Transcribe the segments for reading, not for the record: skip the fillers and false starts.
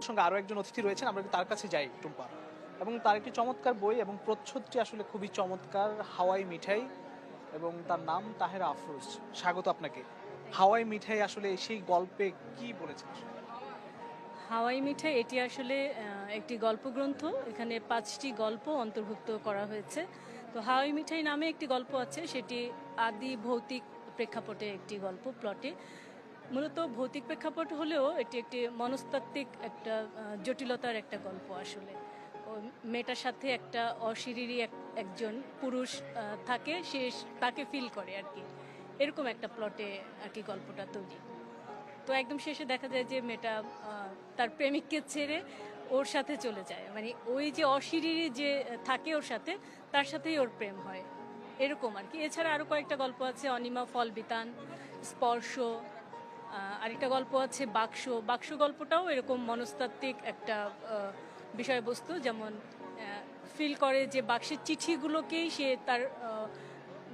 আমাদের সঙ্গে আরো একজন অতিথি রয়েছেন, আমরা তার কাছে যাই টুম্পা। এবং তার একটি চমৎকার বই এবং প্রচ্ছদটি আসলে খুবই চমৎকার, হাওয়াই মিঠাই, এবং তার নাম তাহেরা আফরোজ। স্বাগত আপনাকে। হাওয়াই মিঠাই আসলে সেই গল্পে কি বলেছেন? হাওয়াই মিঠাই এটি আসলে একটি গল্পগ্রন্থ। এখানে ৫টি গল্প অন্তর্ভুক্ত করা হয়েছে। তো হাওয়াই মিঠাই নামে একটি গল্প আছে, সেটি আদি ভৌতিক প্রেক্ষাপটে একটি গল্প প্লটে। মূলত ভৌতিক প্রেক্ষাপট হলেও এটি একটি মনস্তাত্ত্বিক একটা জটিলতার একটা গল্প আসলে। ও মেয়েটার সাথে একটা অশরীরী একজন পুরুষ থাকে, সে তাকে ফিল করে আর কি। এরকম একটা প্লটে আর কি গল্পটা তৈরি। তো একদম শেষে দেখা যায় যে মেয়েটা তার প্রেমিককে ছেড়ে ওর সাথে চলে যায়, মানে ওই যে অশরীরী যে থাকে ওর সাথে, তার সাথেই ওর প্রেম হয়, এরকম আর কি। এছাড়া আরও কয়েকটা গল্প আছে, অনিমা ফল বিতান, স্পর্শ, আরেকটা গল্প আছে বাক্স। বাক্স গল্পটাও এরকম মনস্তাত্ত্বিক একটা বিষয়বস্তু, যেমন ফিল করে যে বাক্সের চিঠিগুলোকেই সে তার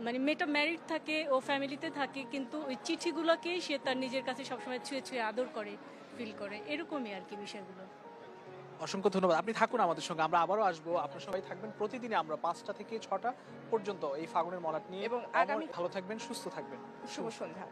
মানে মেয়েটা ম্যারিড থাকে, ও ফ্যামিলিতে থাকে, কিন্তু ওই চিঠিগুলোকেই সে তার নিজের কাছে সবসময় ছুঁয়ে ছুঁয়ে আদর করে, ফিল করে, এরকমই আর কি বিষয়গুলো। অসংখ্য ধন্যবাদ, আপনি থাকুন আমাদের সঙ্গে, আমরা আবারও আসবো। আপনার সবাই থাকবেন প্রতিদিনে, আমরা 5টা থেকে 6টা পর্যন্ত এই ফাগুনের মলাট নিয়ে। এবং আগামী ভালো থাকবেন, সুস্থ থাকবেন। শুভ সন্ধ্যা।